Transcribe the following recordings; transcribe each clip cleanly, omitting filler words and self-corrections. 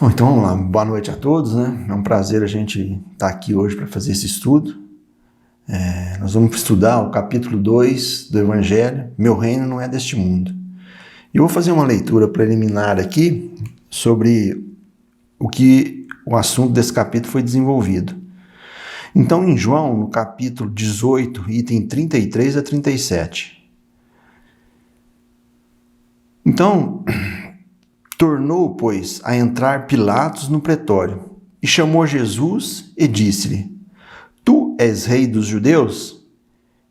Bom, então vamos lá, boa noite a todos, né? É um prazer a gente estar aqui hoje para fazer esse estudo. Nós vamos estudar o capítulo 2 do Evangelho, Meu Reino Não É Deste Mundo. E eu vou fazer uma leitura preliminar aqui sobre o assunto desse capítulo foi desenvolvido. Então, em João, no capítulo 18, item 33 a 37. Então, tornou, pois, a entrar Pilatos no pretório, e chamou Jesus e disse-lhe: Tu és rei dos judeus?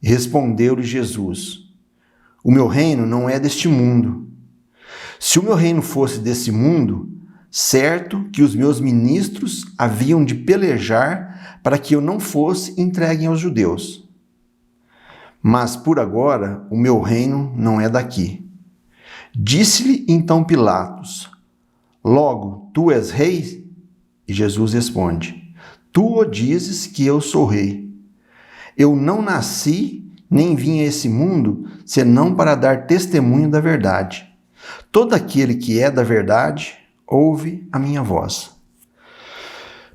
E respondeu-lhe Jesus: O meu reino não é deste mundo. Se o meu reino fosse desse mundo, certo que os meus ministros haviam de pelejar para que eu não fosse entregue aos judeus. Mas por agora o meu reino não é daqui. Disse-lhe então Pilatos: Logo, tu és rei? E Jesus responde: Tu o dizes que eu sou rei. Eu não nasci nem vim a esse mundo senão para dar testemunho da verdade. Todo aquele que é da verdade ouve a minha voz.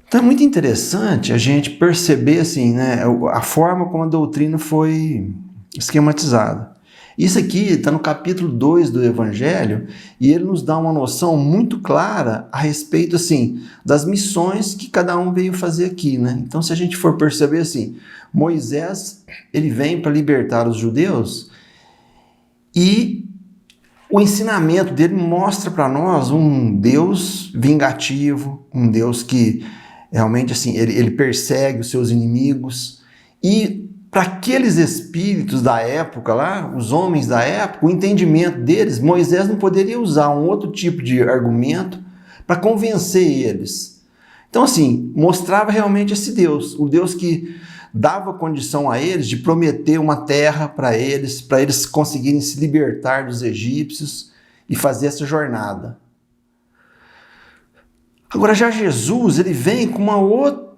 Então é muito interessante a gente perceber assim, né, a forma como a doutrina foi esquematizada. Isso aqui está no capítulo 2 do Evangelho e ele nos dá uma noção muito clara a respeito assim, das missões que cada um veio fazer aqui, né? Então, se a gente for perceber assim, Moisés ele vem para libertar os judeus e o ensinamento dele mostra para nós um Deus vingativo, um Deus que realmente assim, ele persegue os seus inimigos. E para aqueles espíritos da época lá, os homens da época, o entendimento deles, Moisés não poderia usar um outro tipo de argumento para convencer eles. Então assim, mostrava realmente esse Deus, o Deus que dava condição a eles de prometer uma terra para eles conseguirem se libertar dos egípcios e fazer essa jornada. Agora já Jesus, ele vem com uma outro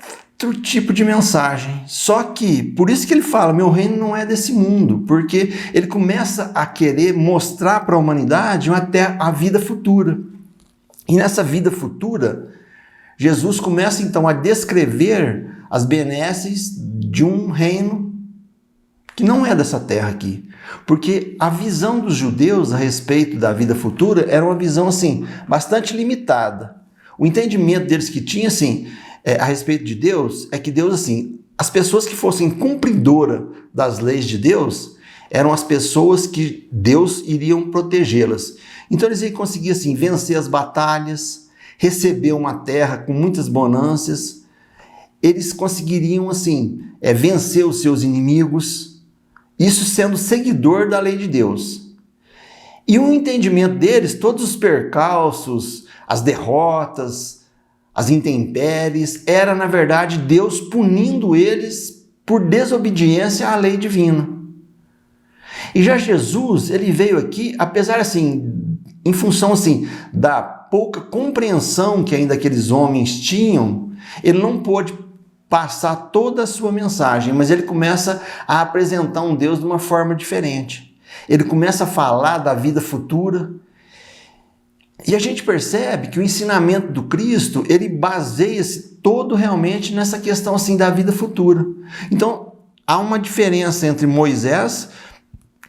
tipo de mensagem, só que, por isso que ele fala, meu reino não é desse mundo, porque ele começa a querer mostrar para a humanidade até a vida futura. E nessa vida futura, Jesus começa então a descrever as benesses de um reino que não é dessa terra aqui. Porque a visão dos judeus a respeito da vida futura era uma visão assim, bastante limitada. O entendimento deles que tinha assim, a respeito de Deus, é que Deus assim, as pessoas que fossem cumpridoras das leis de Deus, eram as pessoas que Deus iriam protegê-las. Então eles iam conseguir assim, vencer as batalhas, receber uma terra com muitas bonâncias, eles conseguiriam assim, vencer os seus inimigos, isso sendo seguidor da lei de Deus. E o entendimento deles, todos os percalços, as derrotas, as intempéries, era na verdade Deus punindo eles por desobediência à lei divina. E já Jesus, ele veio aqui, apesar assim, em função assim, da pouca compreensão que ainda aqueles homens tinham, ele não pôde passar toda a sua mensagem, mas ele começa a apresentar um Deus de uma forma diferente. Ele começa a falar da vida futura. E a gente percebe que o ensinamento do Cristo, ele baseia-se todo realmente nessa questão assim da vida futura. Então, há uma diferença entre Moisés,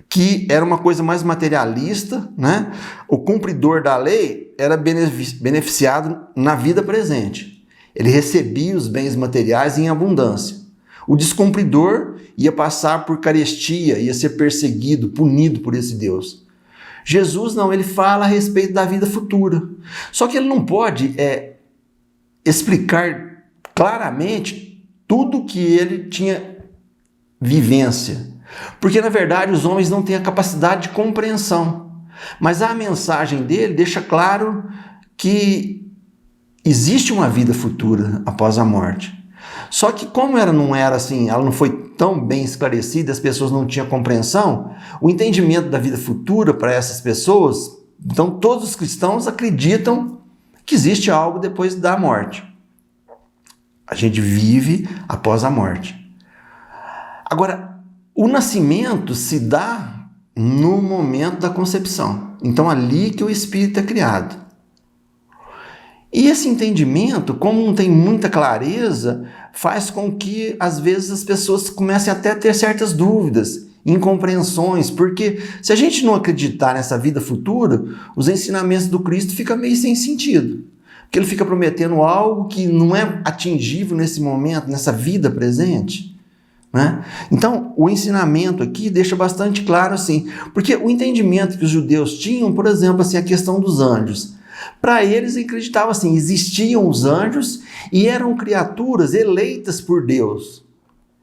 que era uma coisa mais materialista, né? O cumpridor da lei era beneficiado na vida presente. Ele recebia os bens materiais em abundância. O descumpridor ia passar por carestia, ia ser perseguido, punido por esse Deus. Jesus não, ele fala a respeito da vida futura. Só que ele não pode explicar claramente tudo que ele tinha vivência. Porque, na verdade, os homens não têm a capacidade de compreensão. Mas a mensagem dele deixa claro que existe uma vida futura após a morte. Só que como ela não era assim, ela não foi tão bem esclarecida, as pessoas não tinham compreensão, o entendimento da vida futura para essas pessoas, então todos os cristãos acreditam que existe algo depois da morte. A gente vive após a morte. Agora, o nascimento se dá no momento da concepção. Então, ali que o espírito é criado. E esse entendimento, como não tem muita clareza, faz com que, às vezes, as pessoas comecem até a ter certas dúvidas, incompreensões, porque se a gente não acreditar nessa vida futura, os ensinamentos do Cristo ficam meio sem sentido. Porque ele fica prometendo algo que não é atingível nesse momento, nessa vida presente. Né? Então, o ensinamento aqui deixa bastante claro assim, porque o entendimento que os judeus tinham, por exemplo, assim, a questão dos anjos. Para eles, acreditavam assim, existiam os anjos e eram criaturas eleitas por Deus.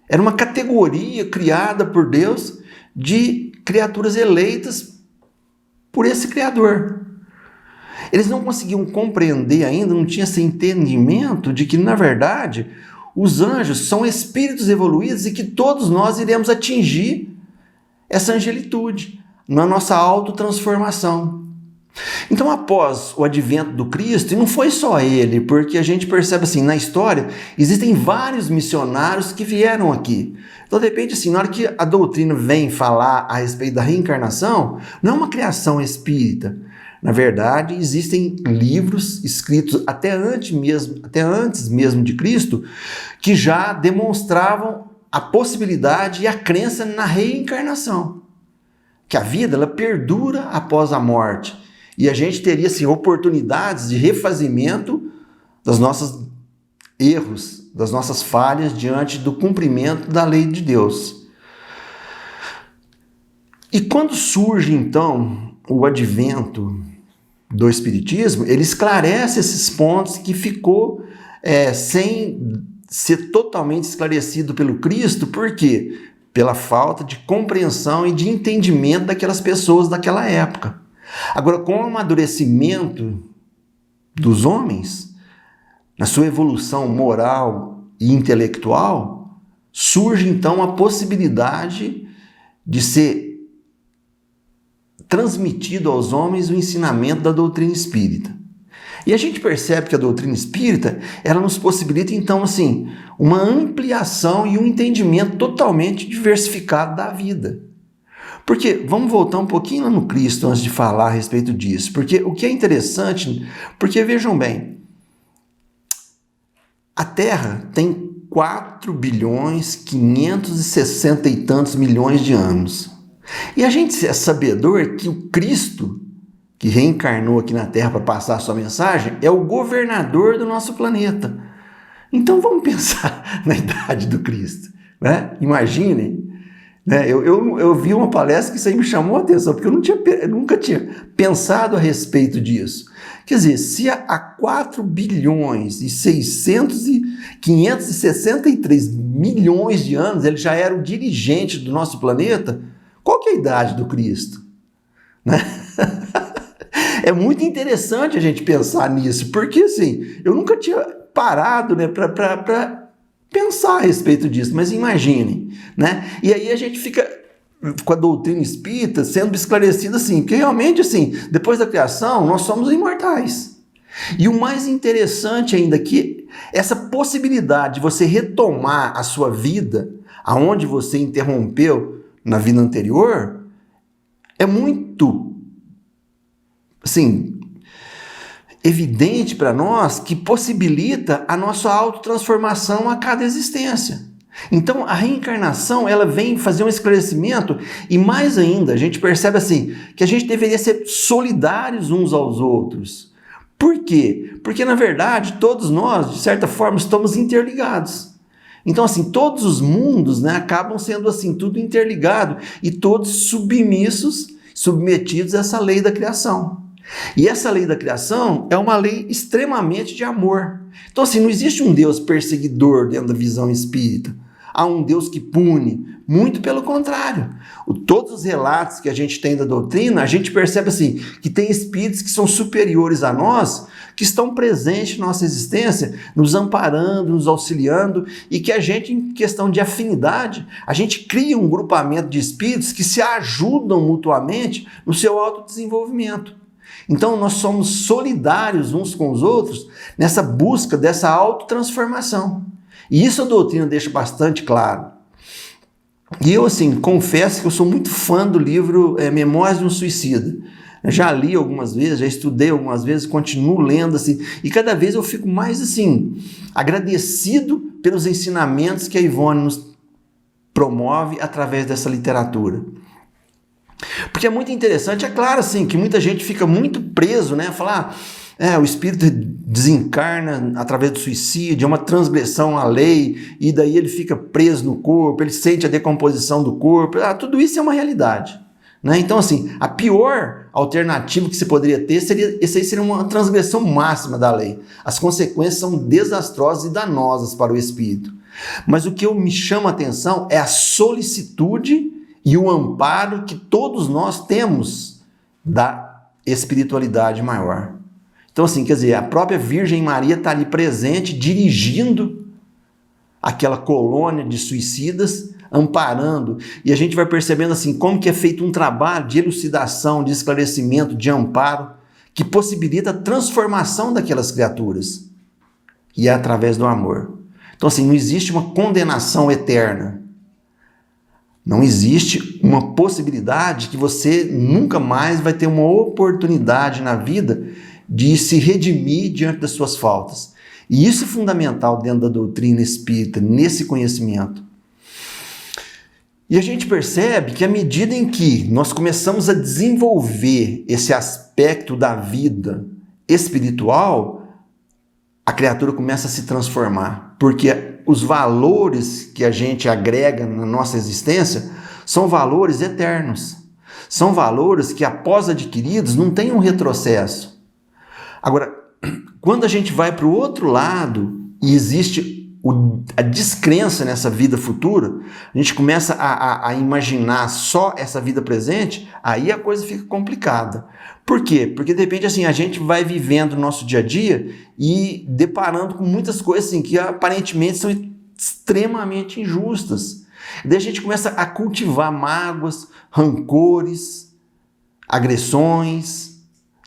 Era uma categoria criada por Deus de criaturas eleitas por esse Criador. Eles não conseguiam compreender ainda, não tinha esse entendimento de que, na verdade, os anjos são espíritos evoluídos e que todos nós iremos atingir essa angelitude na nossa autotransformação. Então, após o advento do Cristo, e não foi só ele, porque a gente percebe assim, na história, existem vários missionários que vieram aqui. Então, de repente, assim, na hora que a doutrina vem falar a respeito da reencarnação, não é uma criação espírita. Na verdade, existem livros escritos até antes mesmo de Cristo, que já demonstravam a possibilidade e a crença na reencarnação. Que a vida ela perdura após a morte. E a gente teria assim, oportunidades de refazimento dos nossos erros, das nossas falhas diante do cumprimento da lei de Deus. E quando surge então o advento do Espiritismo, ele esclarece esses pontos que ficou sem ser totalmente esclarecido pelo Cristo. Por quê? Pela falta de compreensão e de entendimento daquelas pessoas daquela época. Agora, com o amadurecimento dos homens, na sua evolução moral e intelectual, surge então a possibilidade de ser transmitido aos homens o ensinamento da doutrina espírita. E a gente percebe que a doutrina espírita, ela nos possibilita então assim, uma ampliação e um entendimento totalmente diversificado da vida. Porque, vamos voltar um pouquinho lá no Cristo antes de falar a respeito disso, porque o que é interessante, porque vejam bem, a Terra tem 4.560 e tantos milhões de anos. E a gente é sabedor que o Cristo, que reencarnou aqui na Terra para passar a sua mensagem, é o governador do nosso planeta. Então vamos pensar na idade do Cristo. Né? Imaginem. Né? Eu vi uma palestra que isso aí me chamou a atenção, porque eu nunca tinha pensado a respeito disso. Quer dizer, se há 4 bilhões e 563 milhões de anos ele já era o dirigente do nosso planeta, qual que é a idade do Cristo? Né? É muito interessante a gente pensar nisso, porque assim, eu nunca tinha parado, né, para pensar a respeito disso, mas imaginem, né? E aí a gente fica com a doutrina espírita sendo esclarecida assim, que realmente assim, depois da criação, nós somos imortais. E o mais interessante ainda que essa possibilidade de você retomar a sua vida aonde você interrompeu na vida anterior é muito assim, evidente para nós, que possibilita a nossa autotransformação a cada existência. Então, a reencarnação, ela vem fazer um esclarecimento e mais ainda, a gente percebe assim, que a gente deveria ser solidários uns aos outros. Por quê? Porque, na verdade, todos nós, de certa forma, estamos interligados. Então, assim, todos os mundos, né, acabam sendo assim, tudo interligado e todos submetidos a essa lei da criação. E essa lei da criação é uma lei extremamente de amor. Então, assim, não existe um Deus perseguidor dentro da visão espírita. Há um Deus que pune. Muito pelo contrário. Todos os relatos que a gente tem da doutrina, a gente percebe assim, que tem espíritos que são superiores a nós, que estão presentes na nossa existência, nos amparando, nos auxiliando, e que a gente, em questão de afinidade, a gente cria um grupamento de espíritos que se ajudam mutuamente no seu autodesenvolvimento. Então, nós somos solidários uns com os outros nessa busca dessa autotransformação. E isso a doutrina deixa bastante claro. E eu, assim, confesso que eu sou muito fã do livro Memórias de um Suicida. Eu já li algumas vezes, já estudei algumas vezes, continuo lendo assim, e cada vez eu fico mais assim, agradecido pelos ensinamentos que a Ivone nos promove através dessa literatura. Porque é muito interessante, é claro assim, que muita gente fica muito preso, né? Falar, o espírito desencarna através do suicídio, é uma transgressão à lei, e daí ele fica preso no corpo, ele sente a decomposição do corpo, tudo isso é uma realidade. Né? Então, assim, a pior alternativa que você poderia ter seria uma transgressão máxima da lei. As consequências são desastrosas e danosas para o espírito. Mas o que me chama a atenção é a solicitude e o amparo que todos nós temos da espiritualidade maior. Então, assim, quer dizer, a própria Virgem Maria está ali presente, dirigindo aquela colônia de suicidas, amparando. E a gente vai percebendo assim como que é feito um trabalho de elucidação, de esclarecimento, de amparo, que possibilita a transformação daquelas criaturas. E é através do amor. Então, assim, não existe uma condenação eterna. Não existe uma possibilidade que você nunca mais vai ter uma oportunidade na vida de se redimir diante das suas faltas. E isso é fundamental dentro da doutrina espírita, nesse conhecimento. E a gente percebe que à medida em que nós começamos a desenvolver esse aspecto da vida espiritual, a criatura começa a se transformar, porque os valores que a gente agrega na nossa existência são valores eternos. São valores que, após adquiridos, não tem um retrocesso. Agora, quando a gente vai para o outro lado e existe a descrença nessa vida futura, a gente começa a imaginar só essa vida presente, aí a coisa fica complicada. Por quê? Porque de repente assim, a gente vai vivendo o nosso dia a dia e deparando com muitas coisas assim, que aparentemente são extremamente injustas. Daí a gente começa a cultivar mágoas, rancores, agressões,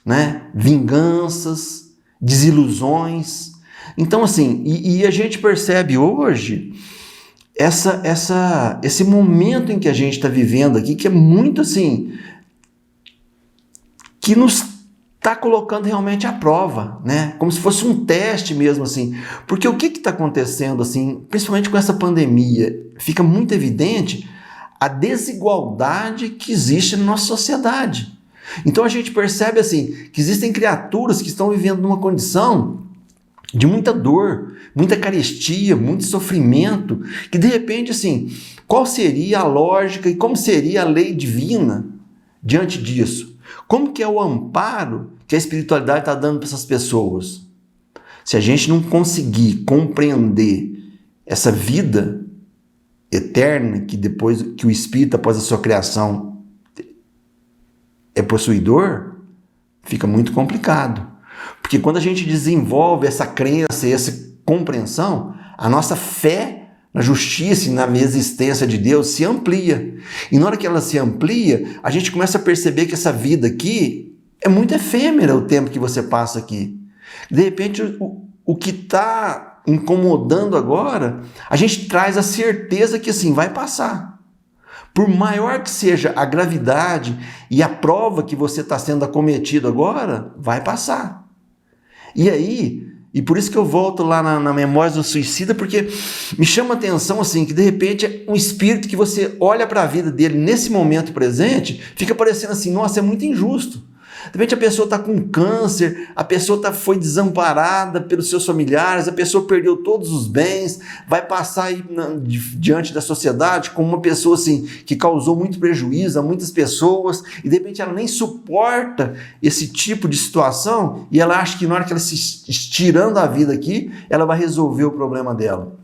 né? Vinganças, desilusões. Então assim, e a gente percebe hoje esse momento em que a gente está vivendo aqui, que é muito assim, que nos está colocando realmente à prova, né? Como se fosse um teste mesmo, assim. Porque o que está acontecendo, assim, principalmente com essa pandemia, fica muito evidente a desigualdade que existe na nossa sociedade. Então a gente percebe, assim, que existem criaturas que estão vivendo numa condição de muita dor, muita carestia, muito sofrimento, que de repente, assim, qual seria a lógica e como seria a lei divina diante disso? Como que é o amparo que a espiritualidade está dando para essas pessoas? Se a gente não conseguir compreender essa vida eterna que depois que o espírito, após a sua criação, é possuidor, fica muito complicado. Porque quando a gente desenvolve essa crença e essa compreensão, a nossa fé na justiça e na existência de Deus se amplia. E na hora que ela se amplia, a gente começa a perceber que essa vida aqui é muito efêmera, o tempo que você passa aqui. De repente, o que está incomodando agora, a gente traz a certeza que assim, vai passar. Por maior que seja a gravidade e a prova que você está sendo acometido agora, vai passar. E aí, e por isso que eu volto lá na Memórias do Suicida, porque me chama a atenção assim, que de repente é um espírito que você olha para a vida dele nesse momento presente, fica parecendo assim, nossa, é muito injusto. De repente a pessoa está com câncer, a pessoa foi desamparada pelos seus familiares, a pessoa perdeu todos os bens, vai passar aí diante da sociedade como uma pessoa assim, que causou muito prejuízo a muitas pessoas, e de repente ela nem suporta esse tipo de situação, e ela acha que na hora que ela se estirando a vida aqui, ela vai resolver o problema dela.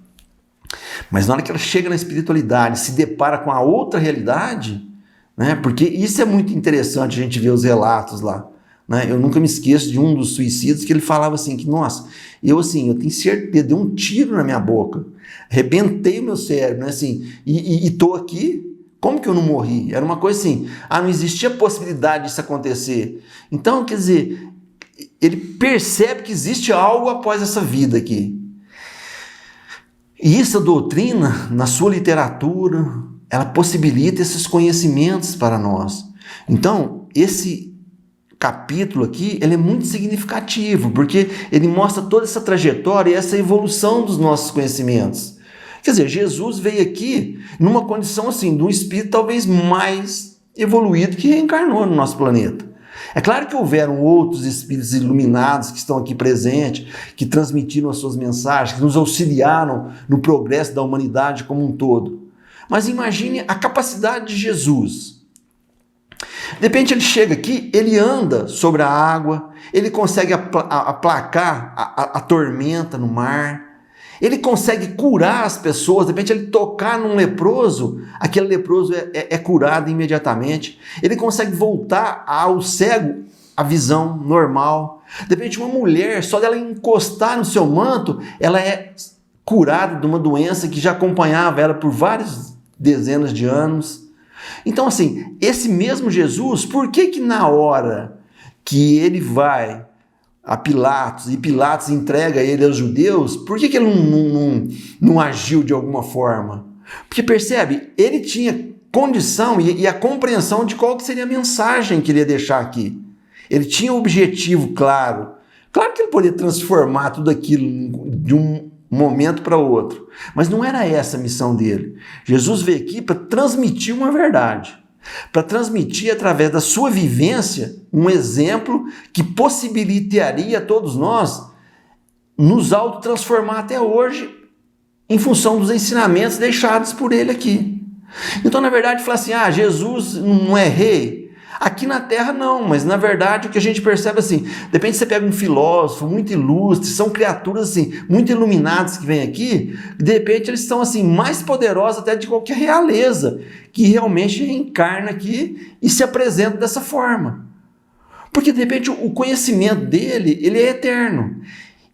Mas na hora que ela chega na espiritualidade, se depara com a outra realidade, né? Porque isso é muito interessante a gente ver os relatos lá, né? Eu nunca me esqueço de um dos suicidas que ele falava assim, que nossa, eu tenho certeza, deu um tiro na minha boca, arrebentei o meu cérebro, né? Assim, e tô aqui, como que eu não morri? Era uma coisa assim, não existia possibilidade disso acontecer. Então, quer dizer, ele percebe que existe algo após essa vida aqui. E isso a doutrina, na sua literatura, ela possibilita esses conhecimentos para nós. Então, esse capítulo aqui, ele é muito significativo, porque ele mostra toda essa trajetória e essa evolução dos nossos conhecimentos. Quer dizer, Jesus veio aqui numa condição assim, de um espírito talvez mais evoluído que reencarnou no nosso planeta. É claro que houveram outros espíritos iluminados que estão aqui presentes, que transmitiram as suas mensagens, que nos auxiliaram no progresso da humanidade como um todo. Mas imagine a capacidade de Jesus. De repente ele chega aqui, ele anda sobre a água, ele consegue aplacar a tormenta no mar, ele consegue curar as pessoas. De repente ele tocar num leproso, aquele leproso é curado imediatamente. Ele consegue voltar ao cego a visão normal. De repente uma mulher, só dela encostar no seu manto, ela é curada de uma doença que já acompanhava ela por várias dezenas de anos. Então assim, esse mesmo Jesus, por que na hora que ele vai a Pilatos, e Pilatos entrega ele aos judeus, por que ele não agiu de alguma forma? Porque percebe, ele tinha condição e a compreensão de qual que seria a mensagem que ele ia deixar aqui. Ele tinha um objetivo claro. Claro que ele poderia transformar tudo aquilo de um momento para outro, mas não era essa a missão dele. Jesus veio aqui para transmitir uma verdade, para transmitir através da sua vivência um exemplo que possibilitaria a todos nós nos autotransformar até hoje em função dos ensinamentos deixados por ele aqui. Então, na verdade, fala assim, Jesus não é rei? Aqui na Terra não, mas na verdade o que a gente percebe assim, de repente você pega um filósofo muito ilustre, são criaturas assim, muito iluminadas que vêm aqui, de repente eles são assim, mais poderosos até de qualquer realeza, que realmente reencarna aqui e se apresenta dessa forma. Porque de repente o conhecimento dele, ele é eterno.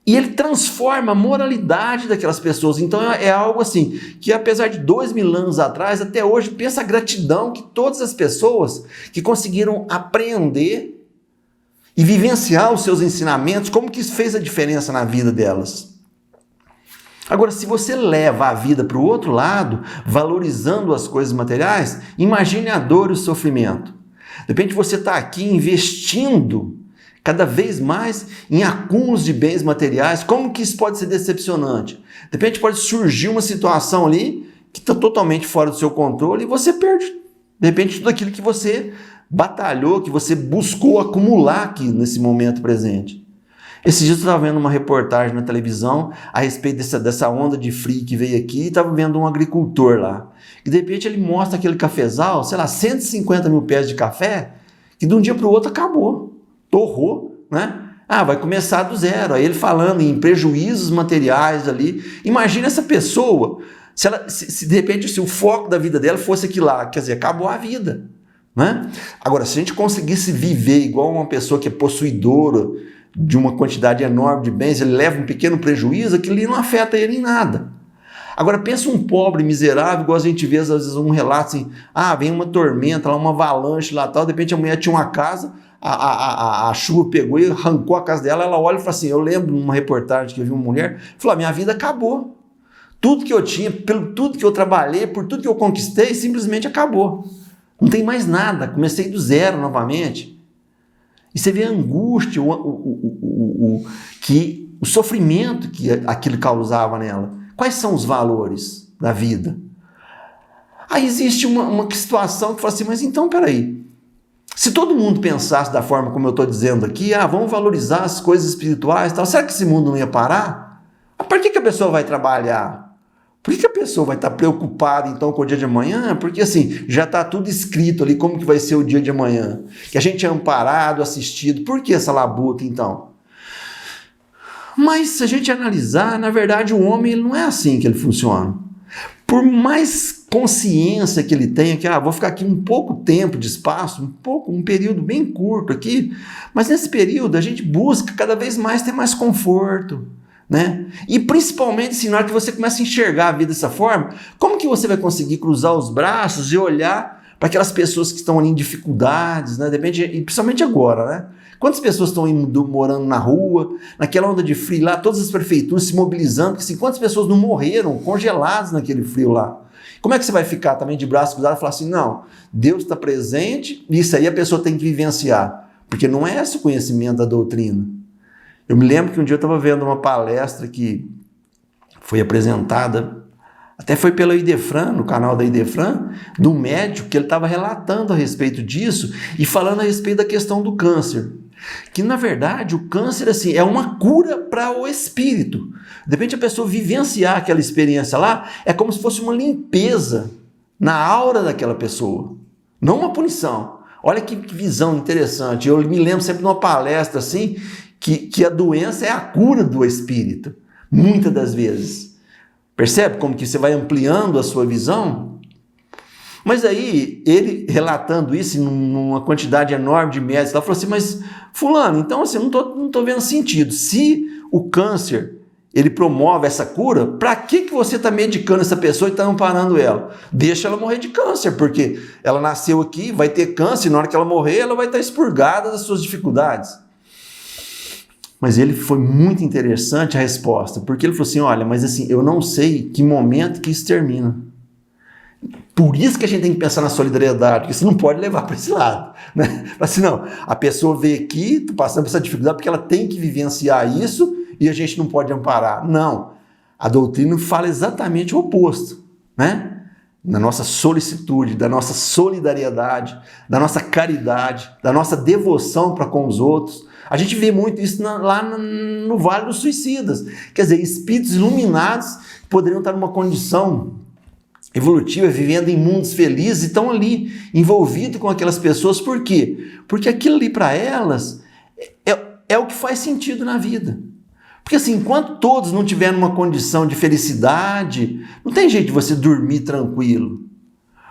E ele transforma a moralidade daquelas pessoas. Então é algo assim, que apesar de 2000 anos atrás, até hoje, pensa a gratidão que todas as pessoas que conseguiram aprender e vivenciar os seus ensinamentos, como que isso fez a diferença na vida delas. Agora, se você leva a vida para o outro lado, valorizando as coisas materiais, imagine a dor e o sofrimento. De repente você está aqui investindo cada vez mais em acúmulos de bens materiais. Como que isso pode ser decepcionante? De repente pode surgir uma situação ali que está totalmente fora do seu controle e você perde, de repente, tudo aquilo que você batalhou, que você buscou acumular aqui nesse momento presente. Esses dias eu estava vendo uma reportagem na televisão a respeito dessa onda de frio que veio aqui, e estava vendo um agricultor lá. E de repente ele mostra aquele cafezal, sei lá, 150 mil pés de café, que de um dia para o outro acabou. Torrou, né? Vai começar do zero. Aí ele falando em prejuízos materiais ali. Imagina essa pessoa, se de repente se o foco da vida dela fosse aquilo lá, quer dizer, acabou a vida, né? Agora, se a gente conseguisse viver igual uma pessoa que é possuidora de uma quantidade enorme de bens, ele leva um pequeno prejuízo, aquilo ali não afeta ele em nada. Agora, pensa um pobre miserável, igual a gente vê às vezes um relato assim, vem uma tormenta, uma avalanche lá tal, de repente a mulher tinha uma casa, a chuva pegou e arrancou a casa dela, ela olha e fala assim, eu lembro numa reportagem que eu vi uma mulher, falou, minha vida acabou. Tudo que eu tinha, pelo tudo que eu trabalhei, por tudo que eu conquistei, simplesmente acabou. Não tem mais nada, comecei do zero novamente. E você vê a angústia, o sofrimento que aquilo causava nela. Quais são os valores da vida? Aí existe uma situação que fala assim, mas então, peraí, se todo mundo pensasse da forma como eu estou dizendo aqui, vamos valorizar as coisas espirituais, tal, será que esse mundo não ia parar? Por que a pessoa vai trabalhar? Por que a pessoa vai estar preocupada então com o dia de amanhã? Porque assim, já está tudo escrito ali como que vai ser o dia de amanhã. Que a gente é amparado, assistido. Por que essa labuta então? Mas se a gente analisar, na verdade o homem ele não é assim que ele funciona. Por mais consciência que ele tenha, que vou ficar aqui um pouco tempo de espaço, um período bem curto aqui, mas nesse período a gente busca cada vez mais ter mais conforto, né? E principalmente se na hora que você começa a enxergar a vida dessa forma, como que você vai conseguir cruzar os braços e olhar para aquelas pessoas que estão ali em dificuldades, né? Depende, e principalmente agora, né? Quantas pessoas estão morando na rua, naquela onda de frio lá, todas as prefeituras se mobilizando, porque assim, quantas pessoas não morreram congeladas naquele frio lá? Como é que você vai ficar também de braço cruzado e falar assim, não, Deus está presente, isso aí a pessoa tem que vivenciar. porque não é esse o conhecimento da doutrina. Eu me lembro que um dia eu estava vendo uma palestra que foi apresentada, até foi pela Idefran, no canal da Idefran, do médico, que ele estava relatando a respeito disso e falando a respeito da questão do câncer. Que, na verdade, o câncer assim, é uma cura para o espírito. De repente, a pessoa vivenciar aquela experiência lá é como se fosse uma limpeza na aura daquela pessoa, não uma punição. Olha que visão interessante. Eu me lembro sempre de uma palestra assim, que a doença é a cura do espírito, muitas das vezes. Percebe como que você vai ampliando a sua visão? Mas aí, ele relatando isso numa quantidade enorme de médicos, ela falou assim, mas fulano, então assim, eu não tô vendo sentido. Se o câncer, ele promove essa cura, para que você está medicando essa pessoa e está amparando ela? Deixa ela morrer de câncer, porque ela nasceu aqui, vai ter câncer, e na hora que ela morrer, ela vai estar expurgada das suas dificuldades. Mas ele foi muito interessante a resposta, porque ele falou assim, olha, mas assim, eu não sei que momento que isso termina. Por isso que a gente tem que pensar na solidariedade, porque você não pode levar para esse lado, né? Assim, não, a pessoa veio aqui, passando por essa dificuldade, porque ela tem que vivenciar isso e a gente não pode amparar. Não, a doutrina fala exatamente o oposto, né? Da nossa solicitude, da nossa solidariedade, da nossa caridade, da nossa devoção para com os outros. A gente vê muito isso lá no Vale dos Suicidas. Quer dizer, espíritos iluminados poderiam estar numa condição evolutiva, vivendo em mundos felizes, e estão ali envolvidos com aquelas pessoas. Por quê? Porque aquilo ali para elas é o que faz sentido na vida. Porque assim, enquanto todos não tiverem uma condição de felicidade, não tem jeito de você dormir tranquilo.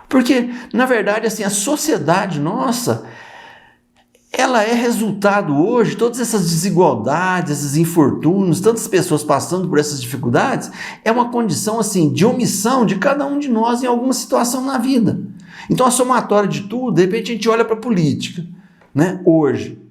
Porque, na verdade, assim, a sociedade nossa, ela é resultado hoje, todas essas desigualdades, esses infortúnios, tantas pessoas passando por essas dificuldades, é uma condição assim de omissão de cada um de nós em alguma situação na vida. Então a somatória de tudo, de repente a gente olha para a política, né? Hoje.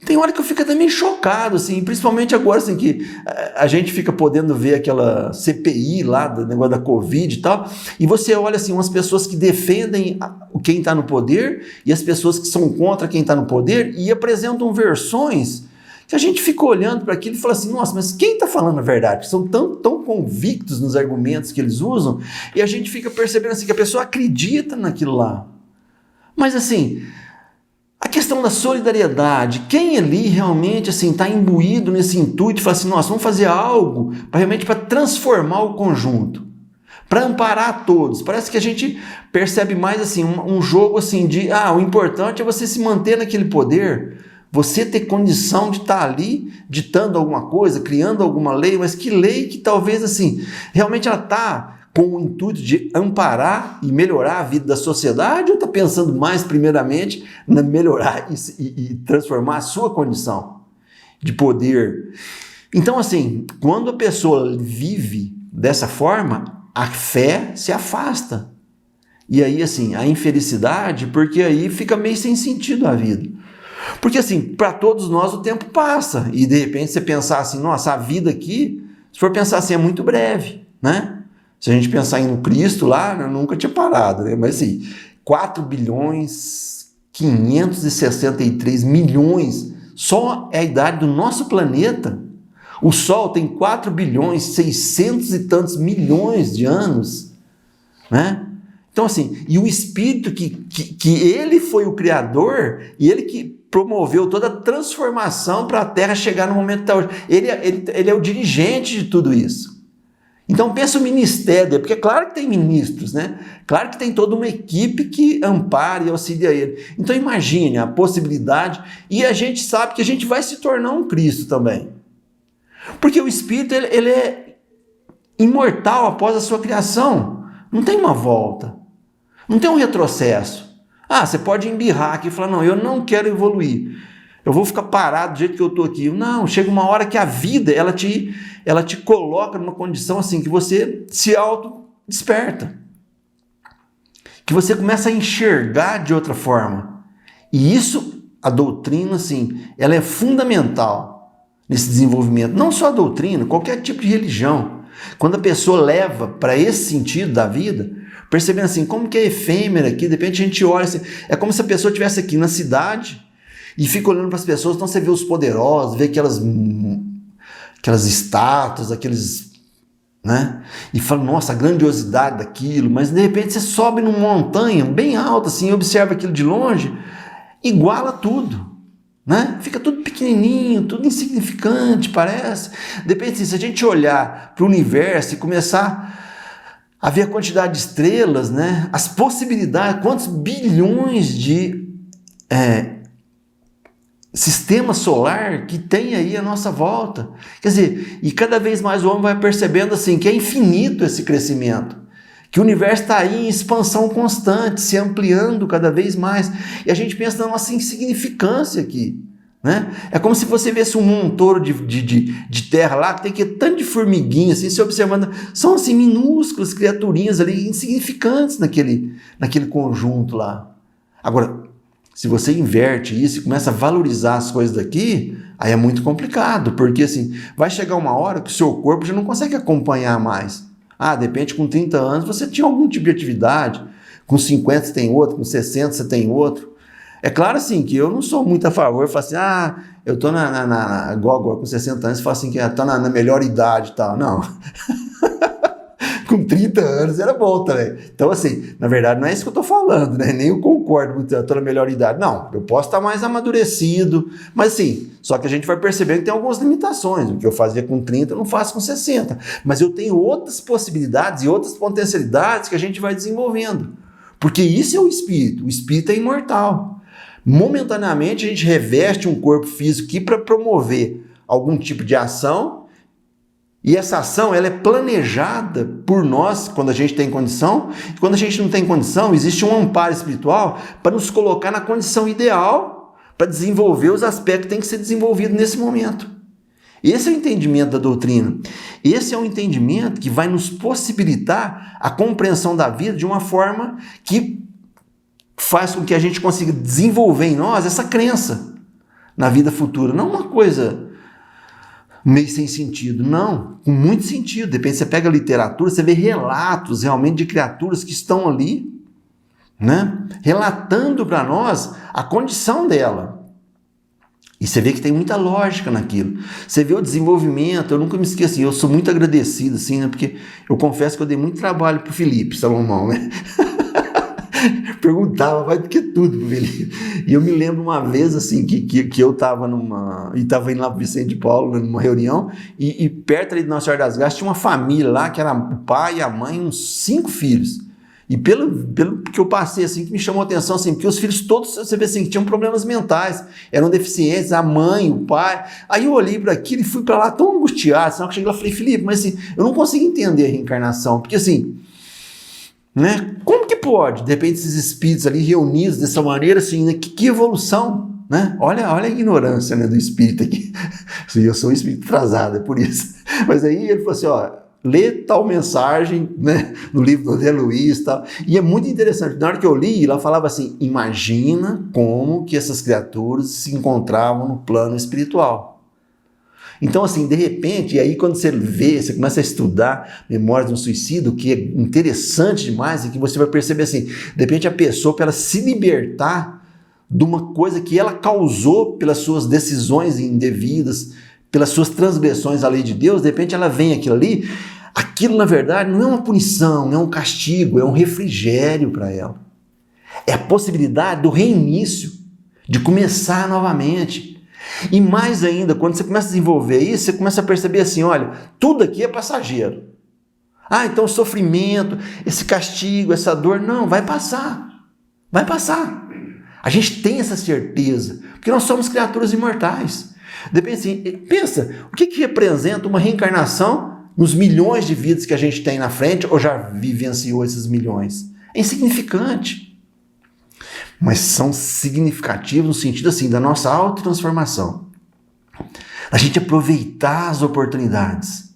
Tem hora que eu fico também chocado, assim, principalmente agora assim, que a gente fica podendo ver aquela CPI lá do negócio da Covid e tal, e você olha assim, umas pessoas que defendem quem está no poder e as pessoas que são contra quem está no poder e apresentam versões que a gente fica olhando para aquilo e fala assim, nossa, mas quem está falando a verdade? São tão convictos nos argumentos que eles usam e a gente fica percebendo assim que a pessoa acredita naquilo lá. Mas assim, a questão da solidariedade, quem ali realmente assim está imbuído nesse intuito e fala assim, nossa, vamos fazer algo realmente para transformar o conjunto, para amparar todos. Parece que a gente percebe mais assim um jogo assim de, o importante é você se manter naquele poder, você ter condição de estar ali ditando alguma coisa, criando alguma lei, mas que lei que talvez assim, realmente ela está com o intuito de amparar e melhorar a vida da sociedade, ou está pensando mais primeiramente na melhorar e transformar a sua condição de poder? Então assim, quando a pessoa vive dessa forma, a fé se afasta. E aí assim, a infelicidade, porque aí fica meio sem sentido a vida. Porque assim, para todos nós o tempo passa, e de repente você pensar assim, nossa, a vida aqui, se for pensar assim, é muito breve, né? Se a gente pensar em Cristo lá, eu nunca tinha parado, né? Mas assim, 4.563.000.000, só é a idade do nosso planeta. O Sol tem 4.600 e tantos milhões de anos, né? Então assim, e o Espírito que ele foi o Criador, e ele que promoveu toda a transformação para a Terra chegar no momento que está hoje. Ele é o dirigente de tudo isso. Então pensa o ministério, porque é claro que tem ministros, né? Claro que tem toda uma equipe que ampara e auxilia ele. Então imagine a possibilidade, e a gente sabe que a gente vai se tornar um Cristo também. Porque o Espírito ele é imortal após a sua criação. Não tem uma volta, não tem um retrocesso. Você pode embirrar aqui e falar, não, eu não quero evoluir, eu vou ficar parado do jeito que eu estou aqui. Não, chega uma hora que a vida, ela te coloca numa condição assim, que você se auto-desperta, que você começa a enxergar de outra forma. E isso, a doutrina, assim, ela é fundamental nesse desenvolvimento. Não só a doutrina, qualquer tipo de religião. Quando a pessoa leva para esse sentido da vida, percebendo assim, como que é efêmera aqui, de repente a gente olha assim, é como se a pessoa estivesse aqui na cidade, e fica olhando para as pessoas, então você vê os poderosos, vê aquelas estátuas, aqueles, né? E fala, nossa, a grandiosidade daquilo, mas de repente você sobe numa montanha bem alta assim, e observa aquilo de longe, iguala tudo, né? Fica tudo pequenininho, tudo insignificante, parece. De repente, se a gente olhar para o universo e começar a ver a quantidade de estrelas, né? As possibilidades, quantos bilhões de sistema solar que tem aí à nossa volta. Quer dizer, e cada vez mais o homem vai percebendo assim que é infinito esse crescimento, que o universo está aí em expansão constante, se ampliando cada vez mais. E a gente pensa na nossa insignificância aqui, né? É como se você visse um montouro de terra lá, que tem que tanto de formiguinha, assim, se observando, são assim minúsculas criaturinhas ali, insignificantes naquele conjunto lá. Agora, se você inverte isso e começa a valorizar as coisas daqui, aí é muito complicado, porque assim, vai chegar uma hora que o seu corpo já não consegue acompanhar mais. De repente com 30 anos você tinha algum tipo de atividade, com 50 você tem outro, com 60 você tem outro. É claro assim que eu não sou muito a favor, eu falo assim, eu tô igual agora com 60 anos, eu falo assim que tô na melhor idade e tal. Não. Com 30 anos era bom também. Então, assim, na verdade, não é isso que eu estou falando, né? Nem eu concordo com eu estou na melhor idade. Não, eu posso estar mais amadurecido, mas assim, só que a gente vai percebendo que tem algumas limitações. O que eu fazia com 30, eu não faço com 60. Mas eu tenho outras possibilidades e outras potencialidades que a gente vai desenvolvendo. Porque isso é o espírito é imortal. Momentaneamente, a gente reveste um corpo físico aqui para promover algum tipo de ação. E essa ação ela é planejada por nós quando a gente tem condição. E quando a gente não tem condição, existe um amparo espiritual para nos colocar na condição ideal para desenvolver os aspectos que têm que ser desenvolvidos nesse momento. Esse é o entendimento da doutrina. Esse é um entendimento que vai nos possibilitar a compreensão da vida de uma forma que faz com que a gente consiga desenvolver em nós essa crença na vida futura. Não uma coisa meio sem sentido, não, com muito sentido. Depende, você pega a literatura, você vê relatos realmente de criaturas que estão ali, né, relatando para nós a condição dela. E você vê que tem muita lógica naquilo. Você vê o desenvolvimento, eu nunca me esqueço, eu sou muito agradecido, assim, né, porque eu confesso que eu dei muito trabalho para o Felipe Salomão, né? Perguntava, vai do que tudo pro Felipe. E eu me lembro uma vez assim que eu estava indo lá pro Vicente de Paulo numa reunião e perto ali de Nossa Senhora das Graças tinha uma família lá que era o pai e a mãe, uns 5 filhos. E pelo que eu passei assim, que me chamou a atenção assim, porque os filhos todos, você vê assim, que tinham problemas mentais, eram deficientes, a mãe, o pai. Aí eu olhei para aquilo e fui para lá tão angustiado, senão que cheguei lá e falei, Felipe, mas assim, eu não consigo entender a reencarnação, porque assim, né? Como que pode, de repente, esses espíritos ali reunidos dessa maneira, assim, né? Que evolução, né? Olha a ignorância, né, do espírito aqui. Eu sou um espírito atrasado, é por isso. Mas aí ele falou assim, lê tal mensagem, né, no livro do André Luiz e tal. E é muito interessante. Na hora que eu li, ela falava assim, imagina como que essas criaturas se encontravam no plano espiritual. Então, assim, de repente, e aí quando você vê, você começa a estudar Memórias de um Suicídio, o que é interessante demais, é que você vai perceber assim, de repente a pessoa, para ela se libertar de uma coisa que ela causou pelas suas decisões indevidas, pelas suas transgressões à lei de Deus, de repente ela vem aquilo ali, aquilo na verdade não é uma punição, não é um castigo, é um refrigério para ela. É a possibilidade do reinício, de começar novamente. E mais ainda, quando você começa a desenvolver isso, você começa a perceber assim, olha, tudo aqui é passageiro. Então o sofrimento, esse castigo, essa dor, não, vai passar. Vai passar. A gente tem essa certeza, porque nós somos criaturas imortais. Depende assim, pensa, o que representa uma reencarnação nos milhões de vidas que a gente tem na frente, ou já vivenciou esses milhões? É insignificante. Mas são significativos no sentido assim, da nossa autotransformação. A gente aproveitar as oportunidades,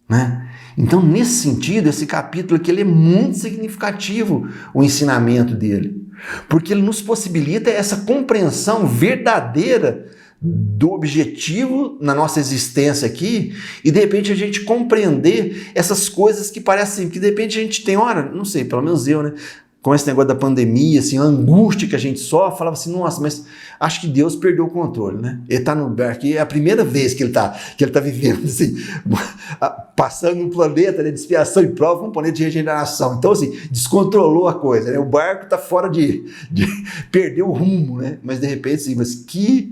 né? Então, nesse sentido, esse capítulo aqui ele é muito significativo, o ensinamento dele. Porque ele nos possibilita essa compreensão verdadeira do objetivo na nossa existência aqui e, de repente, a gente compreender essas coisas que parecem que, de repente, a gente tem, não sei, pelo menos eu, né? com esse negócio da pandemia, assim, a angústia que a gente sofre, falava assim, nossa, mas acho que Deus perdeu o controle, né? Ele está no barco, é a primeira vez que ele tá vivendo, assim, passando um planeta, né, de expiação e prova, um planeta de regeneração. Então, assim, descontrolou a coisa, né? O barco está fora de perder o rumo, né? Mas, de repente, assim, mas que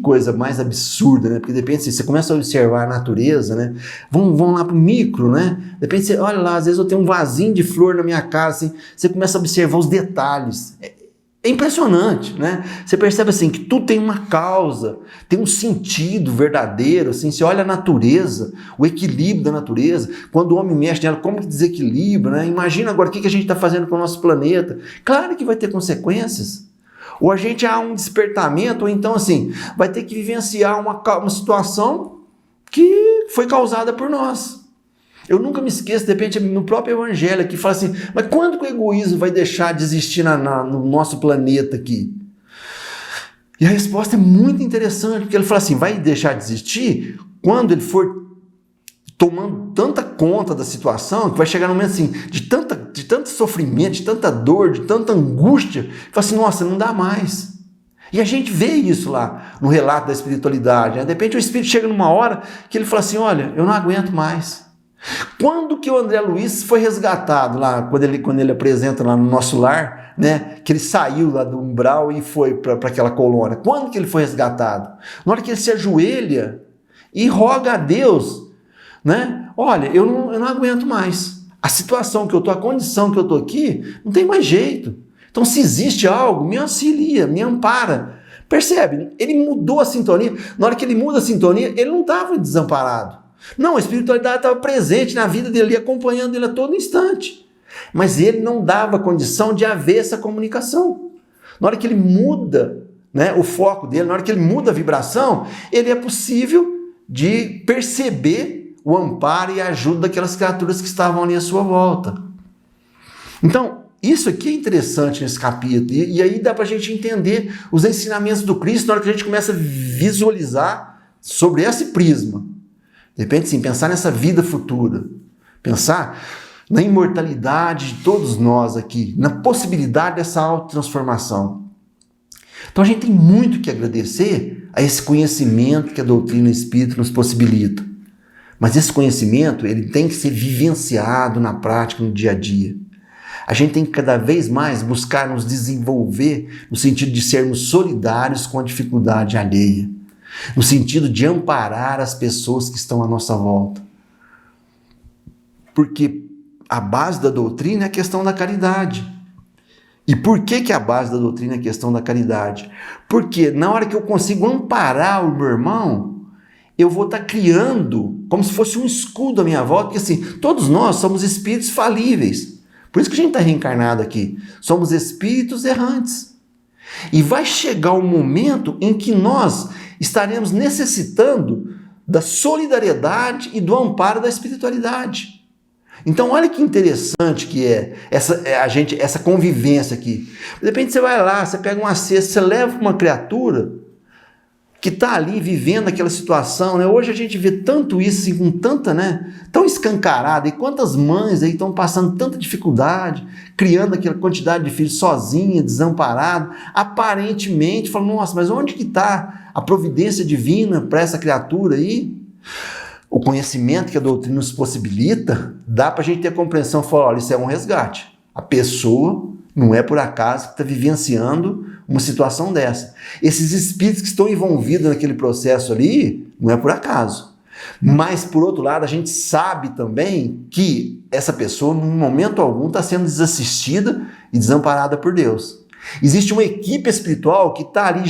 coisa mais absurda, né? Porque de repente você começa a observar a natureza, né? Vão lá pro micro, né? De repente você olha lá, às vezes eu tenho um vasinho de flor na minha casa, assim, você começa a observar os detalhes. É impressionante, né? Você percebe assim que tudo tem uma causa, tem um sentido verdadeiro, assim, você olha a natureza, o equilíbrio da natureza, quando o homem mexe nela, como que desequilibra, né? Imagina agora o que a gente está fazendo com o nosso planeta. Claro que vai ter consequências. Ou a gente há um despertamento, ou então assim, vai ter que vivenciar uma situação que foi causada por nós. Eu nunca me esqueço, de repente, no próprio evangelho, que fala assim, mas quando que o egoísmo vai deixar de existir no nosso planeta aqui? E a resposta é muito interessante, porque ele fala assim, vai deixar de existir quando ele for tomando tanta conta da situação, que vai chegar num momento assim, de tanto sofrimento, de tanta dor, de tanta angústia, que fala assim, nossa, não dá mais. E a gente vê isso lá no relato da espiritualidade, né? De repente o espírito chega numa hora que ele fala assim, olha, eu não aguento mais. Quando que o André Luiz foi resgatado lá, quando ele apresenta lá no nosso lar, né, que ele saiu lá do umbral e foi para aquela colônia, quando que ele foi resgatado? Na hora que ele se ajoelha e roga a Deus, né? Olha, eu não aguento mais. A situação que eu estou, a condição que eu estou aqui, não tem mais jeito. Então, se existe algo, me auxilia, me ampara. Percebe? Ele mudou a sintonia. Na hora que ele muda a sintonia, ele não estava desamparado. Não, a espiritualidade estava presente na vida dele, acompanhando ele a todo instante. Mas ele não dava condição de haver essa comunicação. Na hora que ele muda, né, o foco dele, na hora que ele muda a vibração, ele é possível de perceber o amparo e a ajuda daquelas criaturas que estavam ali à sua volta. Então, isso aqui é interessante nesse capítulo, e aí dá para a gente entender os ensinamentos do Cristo na hora que a gente começa a visualizar sobre esse prisma. De repente, sim, pensar nessa vida futura, pensar na imortalidade de todos nós aqui, na possibilidade dessa autotransformação. Então a gente tem muito que agradecer a esse conhecimento que a doutrina espírita nos possibilita. Mas esse conhecimento, ele tem que ser vivenciado na prática, no dia a dia. A gente tem que cada vez mais buscar nos desenvolver no sentido de sermos solidários com a dificuldade alheia, no sentido de amparar as pessoas que estão à nossa volta. Porque a base da doutrina é a questão da caridade. E por que a base da doutrina é a questão da caridade? Porque na hora que eu consigo amparar o meu irmão, eu vou estar criando como se fosse um escudo à minha volta, porque assim, todos nós somos espíritos falíveis. Por isso que a gente está reencarnado aqui. Somos espíritos errantes. E vai chegar um momento em que nós estaremos necessitando da solidariedade e do amparo da espiritualidade. Então, olha que interessante que é essa convivência aqui. De repente você vai lá, você pega uma cesta, você leva uma criatura que está ali vivendo aquela situação, né? Hoje a gente vê tanto isso assim, com tanta, né, tão escancarado, e quantas mães aí estão passando tanta dificuldade, criando aquela quantidade de filhos sozinha, desamparado, aparentemente, falando, nossa, mas onde que está a providência divina para essa criatura aí? O conhecimento que a doutrina nos possibilita, dá para a gente ter a compreensão, falar, olha, isso é um resgate. A pessoa não é por acaso que está vivenciando uma situação dessa. Esses espíritos que estão envolvidos naquele processo ali, não é por acaso. Mas, por outro lado, a gente sabe também que essa pessoa, num momento algum, está sendo desassistida e desamparada por Deus. Existe uma equipe espiritual que está ali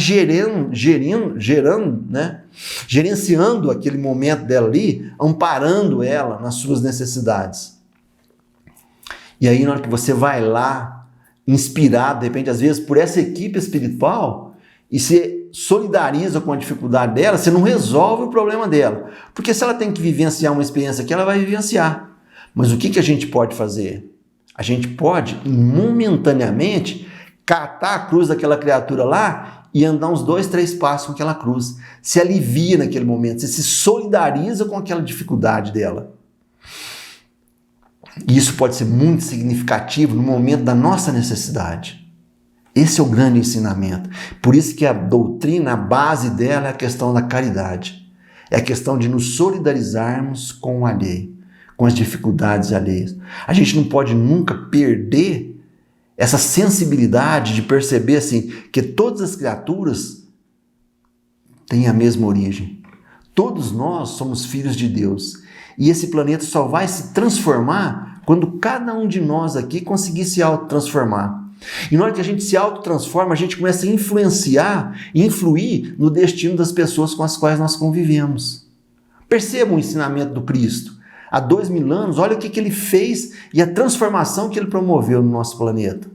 gerenciando aquele momento dela ali, amparando ela nas suas necessidades. E aí, na hora que você vai lá, inspirado, de repente, às vezes, por essa equipe espiritual, e se solidariza com a dificuldade dela, você não resolve o problema dela. Porque se ela tem que vivenciar uma experiência aqui, ela vai vivenciar. Mas o que a gente pode fazer? A gente pode, momentaneamente, catar a cruz daquela criatura lá e andar uns 2, 3 passos com aquela cruz. Se alivia naquele momento, você se solidariza com aquela dificuldade dela. E isso pode ser muito significativo no momento da nossa necessidade. Esse é o grande ensinamento. Por isso que a doutrina, a base dela é a questão da caridade. É a questão de nos solidarizarmos com o alheio, com as dificuldades alheias. A gente não pode nunca perder essa sensibilidade de perceber assim, que todas as criaturas têm a mesma origem. Todos nós somos filhos de Deus. E esse planeta só vai se transformar quando cada um de nós aqui conseguir se autotransformar. E na hora que a gente se autotransforma, a gente começa a influenciar e influir no destino das pessoas com as quais nós convivemos. Percebam o ensinamento do Cristo. Há 2000 anos, olha o que ele fez e a transformação que ele promoveu no nosso planeta.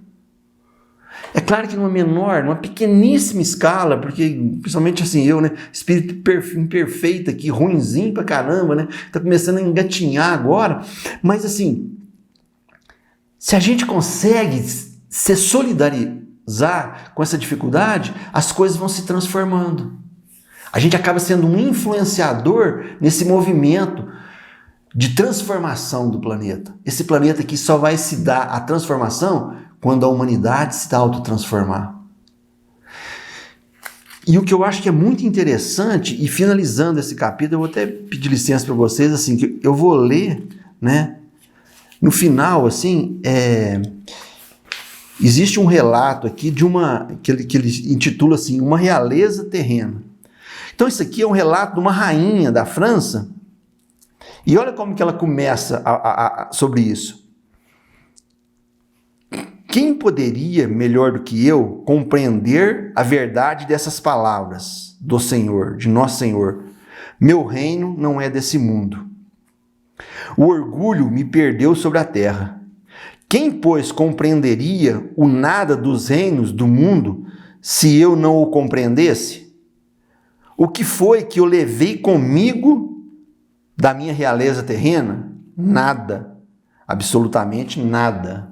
É claro que numa menor, numa pequeníssima escala, porque principalmente assim eu, né, espírito imperfeito aqui, ruinzinho pra caramba, né, tá começando a engatinhar agora, mas assim, se a gente consegue se solidarizar com essa dificuldade, as coisas vão se transformando. A gente acaba sendo um influenciador nesse movimento de transformação do planeta. Esse planeta aqui só vai se dar a transformação quando a humanidade se autotransformar. E o que eu acho que é muito interessante, e finalizando esse capítulo, eu vou até pedir licença para vocês, assim, que eu vou ler, né? No final, assim, existe um relato aqui de que ele intitula assim, Uma Realeza Terrena. Então isso aqui é um relato de uma rainha da França, e olha como que ela começa sobre isso. Quem poderia, melhor do que eu, compreender a verdade dessas palavras do Senhor, de nosso Senhor? Meu reino não é desse mundo. O orgulho me perdeu sobre a terra. Quem, pois, compreenderia o nada dos reinos do mundo se eu não o compreendesse? O que foi que eu levei comigo da minha realeza terrena? Nada. Absolutamente nada.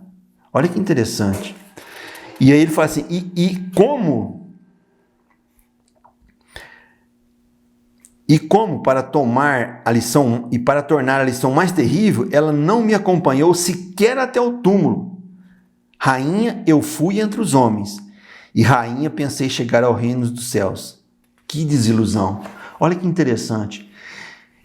Olha que interessante. E aí ele fala assim, como para tomar a lição e para tornar a lição mais terrível, ela não me acompanhou sequer até o túmulo. Rainha eu fui entre os homens, e rainha pensei chegar ao reino dos céus. Que desilusão. Olha que interessante.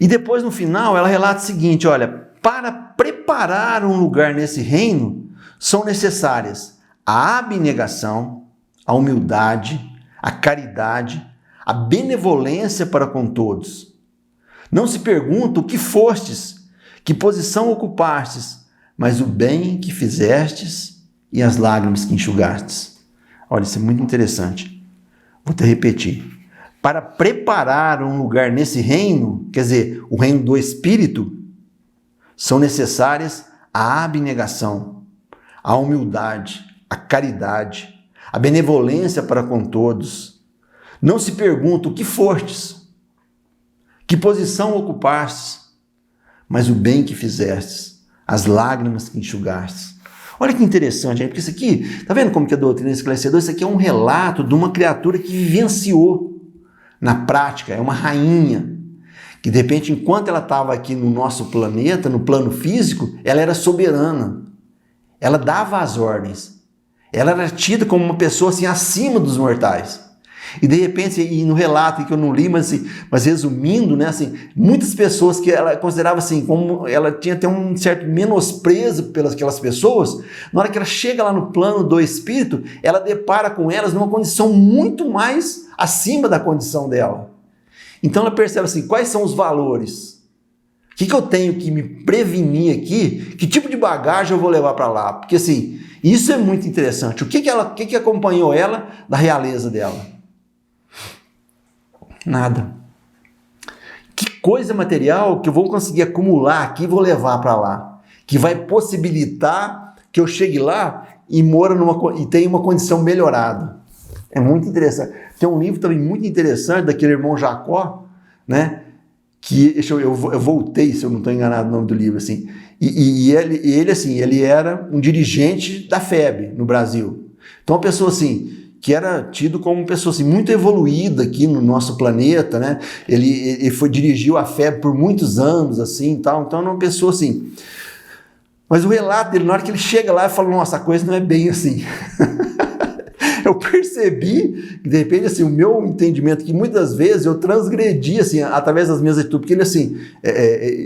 E depois no final ela relata o seguinte, olha, para preparar um lugar nesse reino, são necessárias a abnegação, a humildade, a caridade, a benevolência para com todos. Não se pergunta o que fostes, que posição ocupastes, mas o bem que fizestes e as lágrimas que enxugastes. Olha, isso é muito interessante. Vou até repetir. Para preparar um lugar nesse reino, quer dizer, o reino do Espírito, são necessárias a abnegação, a humildade, a caridade, a benevolência para com todos. Não se pergunta o que fostes, que posição ocupastes, mas o bem que fizestes, as lágrimas que enxugastes. Olha que interessante, hein? Porque isso aqui, tá vendo como que a doutrina é esclarecedora? Isso aqui é um relato de uma criatura que vivenciou na prática, é uma rainha, que de repente, enquanto ela estava aqui no nosso planeta, no plano físico, ela era soberana. Ela dava as ordens. Ela era tida como uma pessoa assim, acima dos mortais. E de repente, e no relato que eu não li, mas resumindo, né, assim, muitas pessoas que ela considerava assim, como ela tinha até um certo menosprezo pelas aquelas pessoas, na hora que ela chega lá no plano do espírito, ela depara com elas numa condição muito mais acima da condição dela. Então ela percebe assim, quais são os valores? O que eu tenho que me prevenir aqui? Que tipo de bagagem eu vou levar para lá? Porque assim, isso é muito interessante. O que acompanhou ela da realeza dela? Nada. Que coisa material que eu vou conseguir acumular aqui e vou levar para lá? Que vai possibilitar que eu chegue lá e tenha uma condição melhorada. É muito interessante. Tem um livro também muito interessante daquele irmão Jacó, né? Que eu voltei, se eu não estou enganado no nome do livro, assim, e ele, assim, ele era um dirigente da FEB no Brasil. Então, uma pessoa assim, que era tido como uma pessoa assim, muito evoluída aqui no nosso planeta, né? Ele dirigiu a FEB por muitos anos, assim, tal. Então, era uma pessoa assim. Mas o relato dele, na hora que ele chega lá, ele fala, nossa, a coisa não é bem assim. Eu percebi que, de repente, assim, o meu entendimento, que muitas vezes eu transgredi, assim, através das minhas atitudes, porque ele, assim,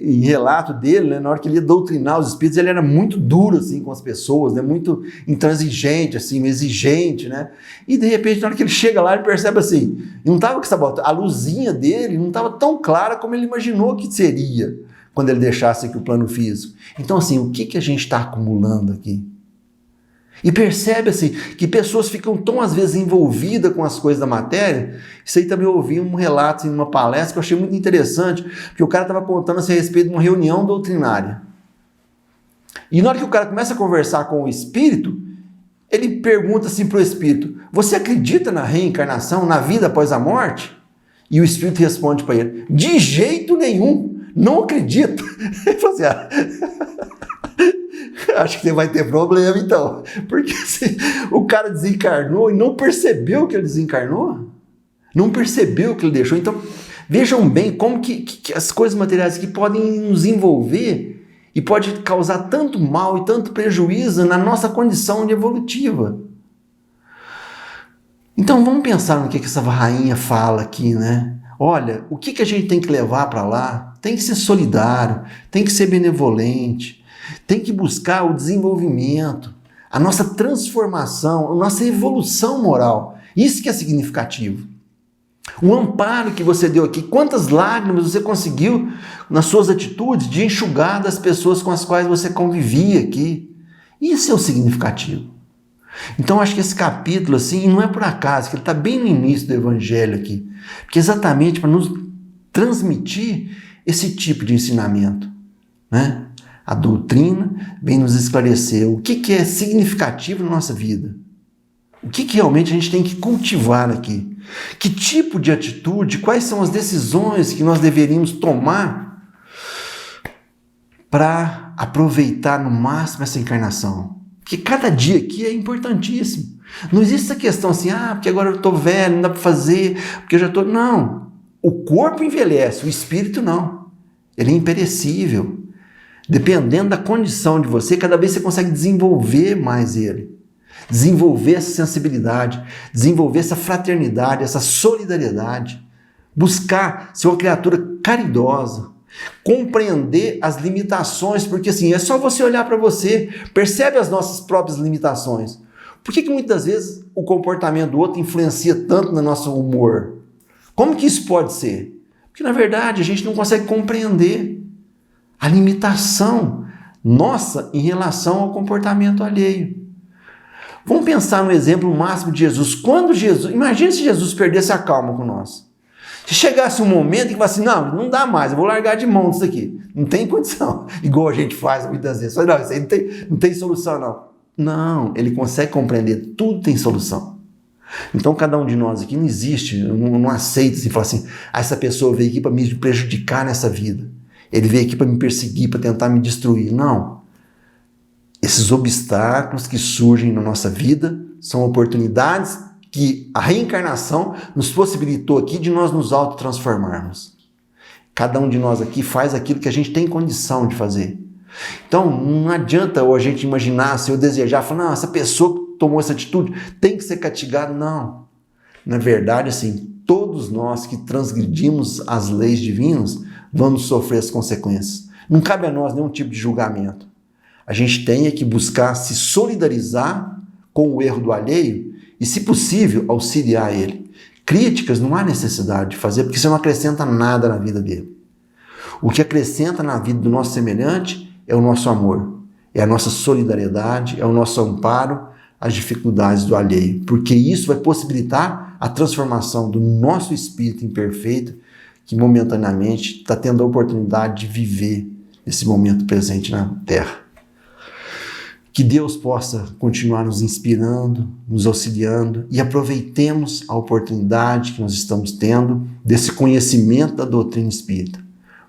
em relato dele, né, na hora que ele ia doutrinar os espíritos, ele era muito duro, assim, com as pessoas, né, muito intransigente, assim, exigente, né, e, de repente, na hora que ele chega lá, ele percebe, assim, não estava com essa bota, a luzinha dele não estava tão clara como ele imaginou que seria, quando ele deixasse aqui o plano físico. Então, assim, o que a gente está acumulando aqui? E percebe assim, que pessoas ficam tão às vezes envolvidas com as coisas da matéria. Isso aí também eu ouvi um relato em uma palestra que eu achei muito interessante, porque o cara estava contando assim, a respeito de uma reunião doutrinária. E na hora que o cara começa a conversar com o espírito, ele pergunta assim para o espírito, você acredita na reencarnação, na vida após a morte? E o espírito responde para ele, de jeito nenhum, não acredito. Ele falou assim, acho que você vai ter problema então, porque se o cara desencarnou e não percebeu que ele desencarnou, não percebeu que ele deixou. Então vejam bem como que as coisas materiais que podem nos envolver e pode causar tanto mal e tanto prejuízo na nossa condição evolutiva. Então vamos pensar no que essa rainha fala aqui, né? Olha, o que a gente tem que levar para lá? Tem que ser solidário, tem que ser benevolente, tem que buscar o desenvolvimento, a nossa transformação, a nossa evolução moral. Isso que é significativo. O amparo que você deu aqui, quantas lágrimas você conseguiu nas suas atitudes de enxugar das pessoas com as quais você convivia aqui. Isso é o significativo. Então acho que esse capítulo, assim, não é por acaso, que ele está bem no início do Evangelho aqui, porque exatamente para nos transmitir esse tipo de ensinamento, né? A doutrina vem nos esclarecer o que é significativo na nossa vida. O que realmente a gente tem que cultivar aqui. Que tipo de atitude, quais são as decisões que nós deveríamos tomar para aproveitar no máximo essa encarnação. Porque cada dia aqui é importantíssimo. Não existe essa questão assim, porque agora eu estou velho, não dá para fazer, porque eu já estou... Não. O corpo envelhece, o espírito não. Ele é imperecível. Dependendo da condição de você, cada vez você consegue desenvolver mais ele. Desenvolver essa sensibilidade, desenvolver essa fraternidade, essa solidariedade. Buscar ser uma criatura caridosa. Compreender as limitações, porque assim, é só você olhar para você, percebe as nossas próprias limitações. Por que muitas vezes o comportamento do outro influencia tanto no nosso humor? Como que isso pode ser? Porque na verdade a gente não consegue compreender a limitação nossa em relação ao comportamento alheio. Vamos pensar no exemplo máximo de Jesus. Quando Jesus, imagina se Jesus perdesse a calma com nós. Se chegasse um momento que falasse assim, não dá mais, eu vou largar de mão disso aqui. Não tem condição. Igual a gente faz muitas vezes. Não, isso aí não tem solução não. Não, ele consegue compreender, tudo tem solução. Então cada um de nós aqui não existe, não aceita assim, falar assim, essa pessoa veio aqui para me prejudicar nessa vida. Ele veio aqui para me perseguir, para tentar me destruir. Não. Esses obstáculos que surgem na nossa vida são oportunidades que a reencarnação nos possibilitou aqui de nós nos autotransformarmos. Cada um de nós aqui faz aquilo que a gente tem condição de fazer. Então, não adianta a gente imaginar, se eu desejar, falar, essa pessoa que tomou essa atitude tem que ser castigada. Não. Na verdade, assim, todos nós que transgredimos as leis divinas vamos sofrer as consequências. Não cabe a nós nenhum tipo de julgamento. A gente tem que buscar se solidarizar com o erro do alheio e, se possível, auxiliar ele. Críticas não há necessidade de fazer, porque isso não acrescenta nada na vida dele. O que acrescenta na vida do nosso semelhante é o nosso amor, é a nossa solidariedade, é o nosso amparo às dificuldades do alheio, porque isso vai possibilitar a transformação do nosso espírito imperfeito, que momentaneamente está tendo a oportunidade de viver esse momento presente na Terra. Que Deus possa continuar nos inspirando, nos auxiliando e aproveitemos a oportunidade que nós estamos tendo desse conhecimento da doutrina espírita,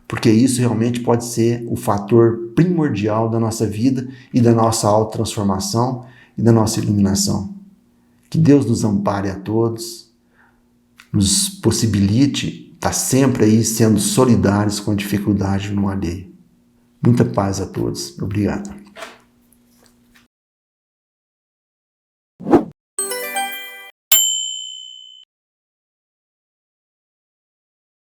porque isso realmente pode ser o fator primordial da nossa vida e da nossa autotransformação e da nossa iluminação. Que Deus nos ampare a todos, nos possibilite estar sempre aí sendo solidários com a dificuldade no alheio. Muita paz a todos. Obrigado.